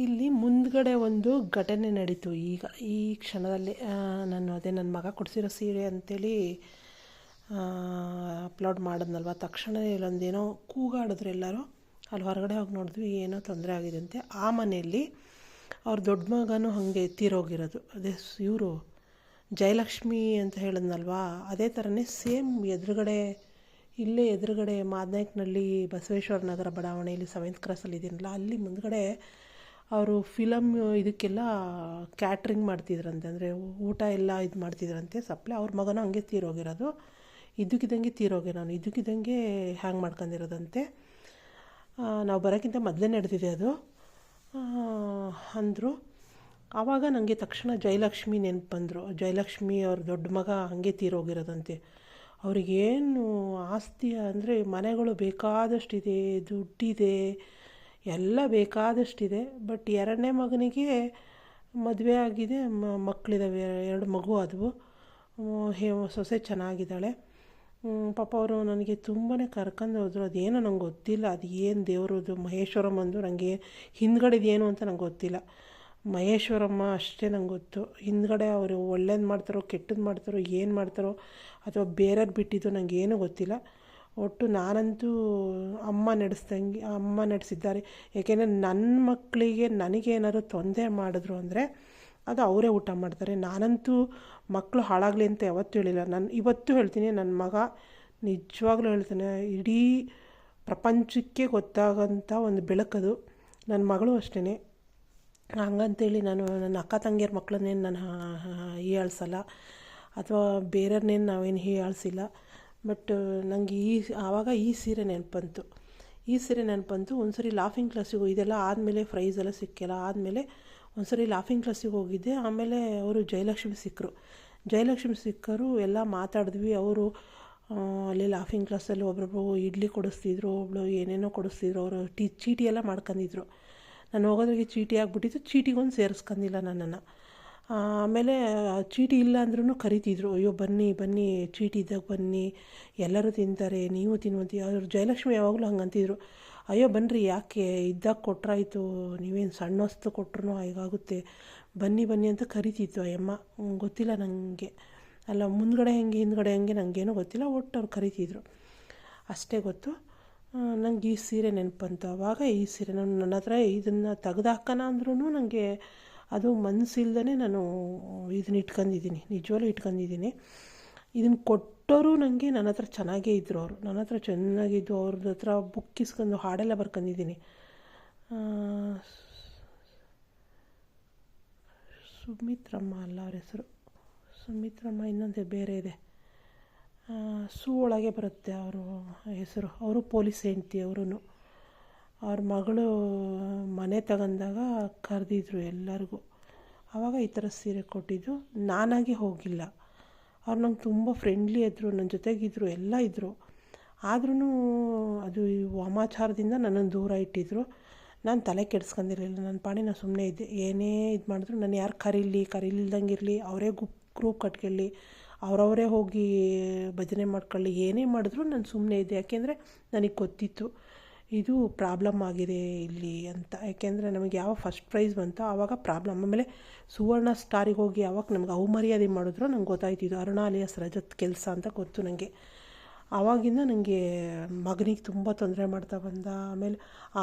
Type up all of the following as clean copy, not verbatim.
ಇಲ್ಲಿ ಮುಂದ್ಗಡೆ ಒಂದು ಘಟನೆ ನಡೀತು. ಈಗ ಈ ಕ್ಷಣದಲ್ಲಿ ನಾನು ನನ್ನ ಮಗ ಕೊಡಿಸಿರೋ ಸೀರೆ ಅಂತೇಳಿ ಅಪ್ಲೋಡ್ ಮಾಡಿದ್ನಲ್ವ, ತಕ್ಷಣ ಇಲ್ಲೊಂದೇನೋ ಕೂಗಾಡಿದ್ರು ಎಲ್ಲರೂ. ಅಲ್ಲಿ ಹೊರಗಡೆ ಹೋಗಿ ನೋಡಿದ್ವಿ, ಏನೋ ತೊಂದರೆ ಆಗಿದೆ ಅಂತೆ. ಆ ಮನೆಯಲ್ಲಿ ಅವ್ರ ದೊಡ್ಡ ಮಗನೂ ಹಾಗೆ ತೀರೋಗಿರೋದು. ಅದೇ ಇವರು ಜಯಲಕ್ಷ್ಮಿ ಅಂತ ಹೇಳಿದ್ನಲ್ವಾ, ಅದೇ ಥರನೇ ಸೇಮ್ ಎದುರುಗಡೆ, ಇಲ್ಲೇ ಎದುರುಗಡೆ ಮಾದನಾಯಕನಹಳ್ಳಿ ಬಸವೇಶ್ವರ ನಗರ ಬಡಾವಣೆಯಲ್ಲಿ 7th ಕ್ರಾಸಲ್ಲಿ ಇದೀನಲ್ಲ, ಅಲ್ಲಿ ಮುಂದ್ಗಡೆ ಅವರು ಫಿಲಮ್ ಇದಕ್ಕೆಲ್ಲ ಕ್ಯಾಟ್ರಿಂಗ್ ಮಾಡ್ತಿದ್ರಂತೆ, ಅಂದರೆ ಊಟ ಎಲ್ಲ ಇದು ಮಾಡ್ತಿದ್ರಂತೆ ಸಪ್ಲೈ. ಅವ್ರ ಮಗನೂ ಹಂಗೆ ತೀರೋಗಿರೋದು. ಇದ್ದಕ್ಕಿದ್ದಂಗೆ ತೀರೋಗಿರೋನು, ಇದ್ದಕ್ಕಿದ್ದಂಗೆ ಹ್ಯಾಂಗ್ ಮಾಡ್ಕೊಂಡಿರೋದಂತೆ. ನಾವು ಬರೋಕ್ಕಿಂತ ಮೊದಲೇ ನಡೆದಿದೆ ಅದು ಅಂದರು. ಆವಾಗ ನನಗೆ ತಕ್ಷಣ ಜಯಲಕ್ಷ್ಮಿ ನೆನಪು ಬಂದರು. ಜಯಲಕ್ಷ್ಮಿ ಅವ್ರ ದೊಡ್ಡ ಮಗ ಹಾಗೆ ತೀರೋಗಿರೋದಂತೆ. ಅವ್ರಿಗೇನು ಆಸ್ತಿ ಅಂದರೆ ಮನೆಗಳು ಬೇಕಾದಷ್ಟಿದೆ, ದುಡ್ಡಿದೆ, ಎಲ್ಲ ಬೇಕಾದಷ್ಟಿದೆ. ಬಟ್ 2ನೇ ಮಗನಿಗೆ ಮದುವೆ ಆಗಿದೆ, ಮಕ್ಕಳಿದ್ದಾವೆ, 2 ಮಗು ಆದವು. ಸೊಸೆ ಚೆನ್ನಾಗಿದ್ದಾಳೆ. ಪಾಪ ಅವರು ನನಗೆ ತುಂಬಾ ಕರ್ಕೊಂಡು ಹೋದ್ರು. ಅದೇನೋ ನಂಗೆ ಗೊತ್ತಿಲ್ಲ, ಅದು ಏನು ದೇವ್ರದ್ದು ಮಹೇಶ್ವರಮ್ಮ ಅಂದು. ನನಗೆ ಹಿಂದ್ಗಡೆದು ಏನು ಅಂತ ನಂಗೆ ಗೊತ್ತಿಲ್ಲ. ಮಹೇಶ್ವರಮ್ಮ ಅಷ್ಟೇ ನಂಗೆ ಗೊತ್ತು. ಹಿಂದ್ಗಡೆ ಅವರು ಒಳ್ಳೇದು ಮಾಡ್ತಾರೋ ಕೆಟ್ಟದ್ದು ಮಾಡ್ತಾರೋ ಏನು ಮಾಡ್ತಾರೋ ಅಥವಾ ಬೇರೆಯವ್ರು ಬಿಟ್ಟಿದ್ದು ನನಗೇನು ಗೊತ್ತಿಲ್ಲ. ಒಟ್ಟು ನಾನಂತೂ ಅಮ್ಮ ನಡೆಸಿದ್ದಾರೆ. ಏಕೆಂದರೆ ನನ್ನ ಮಕ್ಕಳಿಗೆ ನನಗೇನಾದ್ರು ತೊಂದರೆ ಮಾಡಿದ್ರು ಅಂದರೆ ಅದು ಅವರೇ ಊಟ ಮಾಡ್ತಾರೆ. ನಾನಂತೂ ಮಕ್ಕಳು ಹಾಳಾಗಲಿ ಅಂತ ಯಾವತ್ತೂ ಹೇಳಿಲ್ಲ. ನಾನು ಇವತ್ತು ಹೇಳ್ತೀನಿ, ನನ್ನ ಮಗ ನಿಜವಾಗ್ಲೂ ಹೇಳ್ತಾನೆ, ಇಡೀ ಪ್ರಪಂಚಕ್ಕೆ ಗೊತ್ತಾಗೋಂಥ ಒಂದು ಬೆಳಕದು. ನನ್ನ ಮಗಳು ಅಷ್ಟೇ. ಹಂಗಂತೇಳಿ ನಾನು ನನ್ನ ಅಕ್ಕ ತಂಗಿಯರ ಮಕ್ಕಳನ್ನೇನು ನಾನು ಹೀಯಾಳಿಸಲ್ಲ ಅಥವಾ ಬೇರೆಯವ್ರನ್ನೇನು ನಾವೇನು ಹೀಯಾಳಿಸಿಲ್ಲ. ಬಟ್ ನನಗೆ ಆವಾಗ ಈ ಸೀರೆ ನೆನಪಂತು. ಒಂದು ಸರಿ ಲಾಫಿಂಗ್ ಕ್ಲಾಸಿಗೆ ಇದೆಲ್ಲ ಆದಮೇಲೆ ಪ್ರೈಸ್ ಎಲ್ಲ ಸಿಕ್ಕಿಲ್ಲ. ಆದಮೇಲೆ ಒಂದು ಸರಿ ಲಾಫಿಂಗ್ ಕ್ಲಾಸಿಗೆ ಹೋಗಿದ್ದೆ. ಆಮೇಲೆ ಅವರು ಜಯಲಕ್ಷ್ಮಿ ಸಿಕ್ಕರು. ಎಲ್ಲ ಮಾತಾಡಿದ್ವಿ. ಅವರು ಅಲ್ಲಿ ಲಾಫಿಂಗ್ ಕ್ಲಾಸಲ್ಲಿ ಒಬ್ಬೊಬ್ಬರು ಇಡ್ಲಿ ಕೊಡಿಸ್ತಿದ್ರು, ಒಬ್ಬಳು ಏನೇನೋ ಕೊಡಿಸ್ತಿದ್ರು. ಅವರು ಚೀಟಿ ಎಲ್ಲ ಮಾಡ್ಕೊಂಡಿದ್ರು. ನಾನು ಹೋಗೋದ್ರಿಗೆ ಚೀಟಿ ಆಗಿಬಿಟ್ಟಿತ್ತು. ಚೀಟಿಗೊಂದು ಸೇರಿಸ್ಕೊಂಡಿಲ್ಲ ನನ್ನನ್ನು. ಆಮೇಲೆ ಚೀಟಿ ಇಲ್ಲ ಅಂದ್ರೂ ಕರಿತಿದ್ರು, ಅಯ್ಯೋ ಬನ್ನಿ ಚೀಟಿ ಇದ್ದಾಗ ಬನ್ನಿ, ಎಲ್ಲರೂ ತಿಂತಾರೆ, ನೀವು ತಿನ್ನುವಂತ. ಅವ್ರು ಜಯಲಕ್ಷ್ಮಿ ಯಾವಾಗಲೂ ಹಂಗಂತಿದ್ರು, ಅಯ್ಯೋ ಬನ್ನಿರಿ, ಯಾಕೆ ಇದ್ದಾಗ ಕೊಟ್ರಾಯ್ತು, ನೀವೇನು ಸಣ್ಣ ವಸ್ತು ಕೊಟ್ಟರು ಹೀಗಾಗುತ್ತೆ, ಬನ್ನಿ ಅಂತ ಕರಿತಿತ್ತು ಆ ಅಮ್ಮ. ಗೊತ್ತಿಲ್ಲ ನನಗೆ, ಅಲ್ಲ ಮುಂದ್ಗಡೆ ಹೆಂಗೆ ಹಿಂದ್ಗಡೆ ಹೆಂಗೆ ನನಗೇನೂ ಗೊತ್ತಿಲ್ಲ. ಒಟ್ಟು ಅವ್ರು ಕರಿತಿದ್ರು ಅಷ್ಟೇ ಗೊತ್ತು. ನಂಗೆ ಈ ಸೀರೆ ನೆನಪಂತು. ಆವಾಗ ಈ ಸೀರೆ ನನ್ನ ಹತ್ರ ಇದನ್ನು ತೆಗೆದಾಕೋಣ ಅಂದ್ರೂ ನನಗೆ ಅದು ಮನಸ್ಸಿಲ್ದೇ ನಾನು ಇದನ್ನ ಇಟ್ಕೊಂಡಿದ್ದೀನಿ, ನಿಜವಾಗ್ಲೂ ಇಟ್ಕೊಂಡಿದ್ದೀನಿ. ಇದನ್ನು ಕೊಟ್ಟವರು ನನಗೆ ನನ್ನ ಹತ್ರ ಚೆನ್ನಾಗೇ ಇದ್ದರು. ಅವರು ನನ್ನ ಹತ್ರ ಚೆನ್ನಾಗಿದ್ದು, ಅವ್ರದ್ದು ಹತ್ರ ಬುಕ್ ಇಸ್ಕೊಂಡು ಹಾಡೆಲ್ಲ ಬರ್ಕೊಂಡಿದ್ದೀನಿ. ಸುಮಿತ್ರಮ್ಮ ಅಲ್ಲ ಅವ್ರ ಹೆಸರು, ಸುಮಿತ್ರಮ್ಮ ಇನ್ನೊಂದೇ ಬೇರೆ ಇದೆ, ಒಳಗೆ ಬರುತ್ತೆ ಅವರು ಹೆಸರು. ಅವರು ಪೊಲೀಸ್ ಹೆಂಡ್ತಿ. ಅವ್ರ ಮಗಳು ಮನೆ ತಗೊಂಡಾಗ ಕರೆದಿದ್ರು ಎಲ್ಲರಿಗೂ. ಆವಾಗ ಈ ಥರ ಸೀರೆ ಕೊಟ್ಟಿದ್ದು. ನಾನಾಗೆ ಹೋಗಿಲ್ಲ. ಅವ್ರು ನಂಗೆ ತುಂಬ ಫ್ರೆಂಡ್ಲಿ ಇದ್ದರು, ನನ್ನ ಜೊತೆಗಿದ್ರು, ಎಲ್ಲ ಇದ್ದರು. ಆದ್ರೂ ಅದು ವಾಮಾಚಾರದಿಂದ ನನ್ನನ್ನು ದೂರ ಇಟ್ಟಿದ್ರು. ನಾನು ತಲೆ ಕೆಡಿಸ್ಕೊಂಡಿರಲಿಲ್ಲ. ನನ್ನ ಪಾಡಿ ನಾನು ಸುಮ್ಮನೆ ಇದ್ದೆ. ಏನೇ ಇದು ಮಾಡಿದ್ರು ನಾನು ಯಾರು ಕರೀಲಿಲ್ದಂಗೆ ಇರಲಿ, ಅವರೇ ಗ್ರೂಪ್ ಕಟ್ಕೊಳ್ಳಿ, ಅವರವರೇ ಹೋಗಿ ಭಜನೆ ಮಾಡ್ಕೊಳ್ಳಿ, ಏನೇ ಮಾಡಿದ್ರು ನಾನು ಸುಮ್ಮನೆ ಇದ್ದೆ. ಯಾಕೆಂದರೆ ನನಗೆ ಗೊತ್ತಿತ್ತು ಇದು ಪ್ರಾಬ್ಲಮ್ ಆಗಿದೆ ಇಲ್ಲಿ ಅಂತ. ಯಾಕೆಂದರೆ ನಮಗೆ ಯಾವ ಫಸ್ಟ್ ಪ್ರೈಸ್ ಬಂತೋ ಆವಾಗ ಪ್ರಾಬ್ಲಮ್. ಆಮೇಲೆ ಸುವರ್ಣ ಸ್ಟಾರಿಗೆ ಹೋಗಿ ಯಾವಾಗ ನಮ್ಗೆ ಅವಮರ್ಯಾದೆ ಮಾಡಿದ್ರು ನಂಗೆ ಗೊತ್ತಾಯ್ತಿದ್ದು. ಅರುಣ ಅಲಿಯಾಸ್ ರಜತ್ ಕೆಲಸ ಅಂತ ಗೊತ್ತು ನನಗೆ. ಆವಾಗಿಂದ ನನಗೆ ಮಗನಿಗೆ ತುಂಬ ತೊಂದರೆ ಮಾಡ್ತಾ ಬಂದ.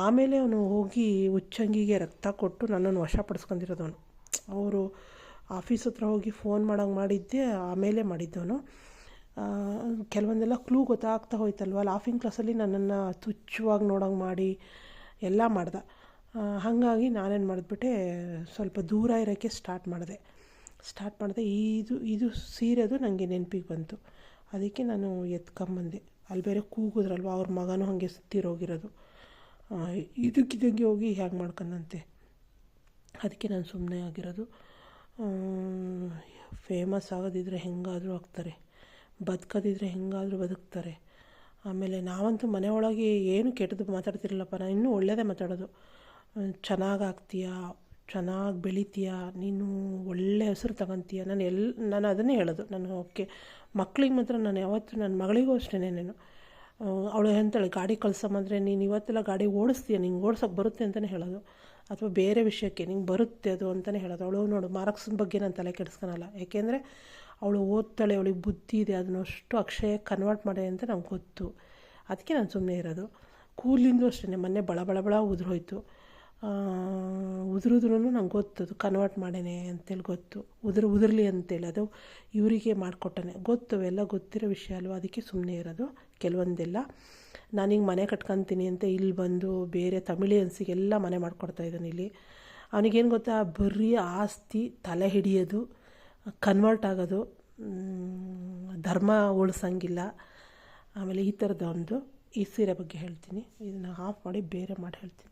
ಆಮೇಲೆ ಅವನು ಹೋಗಿ ಹುಚ್ಚಂಗಿಗೆ ರಕ್ತ ಕೊಟ್ಟು ನನ್ನನ್ನು ವಶಪಡಿಸ್ಕೊಂಡಿರೋದವನು. ಅವರು ಆಫೀಸ್ ಹತ್ರ ಹೋಗಿ ಫೋನ್ ಮಾಡೋಂಗೆ ಮಾಡಿದ್ದೆ, ಆಮೇಲೆ ಮಾಡಿದ್ದವನು. ಕೆಲವೊಂದೆಲ್ಲ ಕ್ಲೂ ಗೊತ್ತಾಗ್ತಾ ಹೋಯ್ತಲ್ವ. ಲಾಫಿಂಗ್ ಕ್ಲಾಸಲ್ಲಿ ನನ್ನನ್ನು ತುಚ್ಛವಾಗಿ ನೋಡೋಂಗೆ ಮಾಡಿ ಎಲ್ಲ ಮಾಡ್ದೆ. ಹಾಗಾಗಿ ನಾನೇನು ಮಾಡಿಬಿಟ್ಟೆ, ಸ್ವಲ್ಪ ದೂರ ಇರೋಕ್ಕೆ ಸ್ಟಾರ್ಟ್ ಮಾಡಿದೆ. ಇದು ಸೀರೆದು ನನಗೆ ನೆನಪಿಗೆ ಬಂತು. ಅದಕ್ಕೆ ನಾನು ಎತ್ಕೊಂಬಂದೆ. ಅಲ್ಲಿ ಬೇರೆ ಕೂಗಿದ್ರಲ್ವ, ಅವ್ರ ಮಗನೂ ಹಾಗೆ ತೀರೋಗಿರೋದು. ಇದಕ್ಕಿದ್ದಂಗೆ ಹೋಗಿ ಹೇಗೆ ಮಾಡ್ಕೊಂಡಂತೆ. ಅದಕ್ಕೆ ನಾನು ಸುಮ್ಮನೆ ಆಗಿರೋದು. ಫೇಮಸ್ ಆಗೋದಿದ್ರೆ ಹೆಂಗಾದರೂ ಆಗ್ತಾರೆ, ಬದುಕೋದಿದ್ರೆ ಹೆಂಗಾದರೂ ಬದುಕ್ತಾರೆ. ಆಮೇಲೆ ನಾವಂತೂ ಮನೆ ಒಳಗೆ ಏನು ಕೆಟ್ಟದ್ದು ಮಾತಾಡ್ತಿರಲ್ಲಪ್ಪ, ನಾನು ಇನ್ನೂ ಒಳ್ಳೆಯದೇ ಮಾತಾಡೋದು. ಚೆನ್ನಾಗಾಗ್ತೀಯಾ, ಚೆನ್ನಾಗಿ ಬೆಳಿತೀಯ, ನೀನು ಒಳ್ಳೆ ಹೆಸರು ತಗೊತೀಯ, ನಾನು ಅದನ್ನೇ ಹೇಳೋದು. ನಾನು ಮಕ್ಳಿಗೆ ಮಾತ್ರ ನಾನು ಯಾವತ್ತೂ, ನನ್ನ ಮಗಳಿಗೂ ಅಷ್ಟೇ, ನಾನು ಅವಳು ಹೇಳ್ತಾಳೆ ಗಾಡಿ ಕಳ್ಸಮ್ಮಂದರೆ, ನೀನು ಇವತ್ತೆಲ್ಲ ಗಾಡಿ ಓಡಿಸ್ತೀಯ, ನಿಂಗೆ ಓಡ್ಸೋಕ್ಕೆ ಬರುತ್ತೆ ಅಂತಲೇ ಹೇಳೋದು. ಅಥವಾ ಬೇರೆ ವಿಷಯಕ್ಕೆ ನಿಂಗೆ ಬರುತ್ತೆ ಅದು ಅಂತಲೇ ಹೇಳೋದು. ಅವಳು ನೋಡು ಮಾರ್ಕ್ಸ್ ಬಗ್ಗೆ ನಾನು ತಲೆ ಕೆಡಿಸ್ಕೊಳಲ್ಲ, ಯಾಕೆಂದರೆ ಅವಳು ಓದ್ತಾಳೆ, ಅವಳಿಗೆ ಬುದ್ಧಿ ಇದೆ, ಅದನ್ನಷ್ಟು ಅಕ್ಷಯ ಕನ್ವರ್ಟ್ ಮಾಡಿ ಅಂತ ನಂಗೆ ಗೊತ್ತು. ಅದಕ್ಕೆ ನಾನು ಸುಮ್ಮನೆ ಇರೋದು. ಕೂಲಿಂದು ಅಷ್ಟೇ, ಮೊನ್ನೆ ಬಳ ಬಳ ಬಳ ಉದುರೋಯ್ತು. ಉದುರಿದ್ರೂ ನಂಗೆ ಗೊತ್ತು ಅದು ಕನ್ವರ್ಟ್ ಮಾಡೇನೆ ಅಂತೇಳಿ ಗೊತ್ತು, ಉದುರಲಿ ಅಂತೇಳಿ. ಅದು ಇವರಿಗೆ ಮಾಡಿಕೊಟ್ಟನೆ ಗೊತ್ತು, ಅವೆಲ್ಲ ಗೊತ್ತಿರೋ ವಿಷಯ ಅಲ್ವ, ಅದಕ್ಕೆ ಸುಮ್ಮನೆ ಇರೋದು. ಕೆಲವೊಂದೆಲ್ಲ ನಾನೀಗ ಮನೆ ಕಟ್ಕೊತೀನಿ ಅಂತ ಇಲ್ಲಿ ಬಂದು ಬೇರೆ ತಮಿಳಿಯನ್ಸಿಗೆಲ್ಲ ಮನೆ ಮಾಡಿಕೊಡ್ತಾಯಿದ್ದಾನೆ ಇಲ್ಲಿ. ಅವನಿಗೇನು ಗೊತ್ತಾ, ಬರೀ ಆಸ್ತಿ ತಲೆ ಹಿಡಿಯೋದು, ಕನ್ವರ್ಟ್ ಆಗೋದು, ಧರ್ಮ ಉಳಿಸಂಗಿಲ್ಲ. ಆಮೇಲೆ ಈ ಥರದೊಂದು ಈ ಸೀರೆ ಬಗ್ಗೆ ಹೇಳ್ತೀನಿ, ಇದನ್ನು ಆಫ್ ಮಾಡಿ ಬೇರೆ ಮಾಡಿ ಹೇಳ್ತೀನಿ.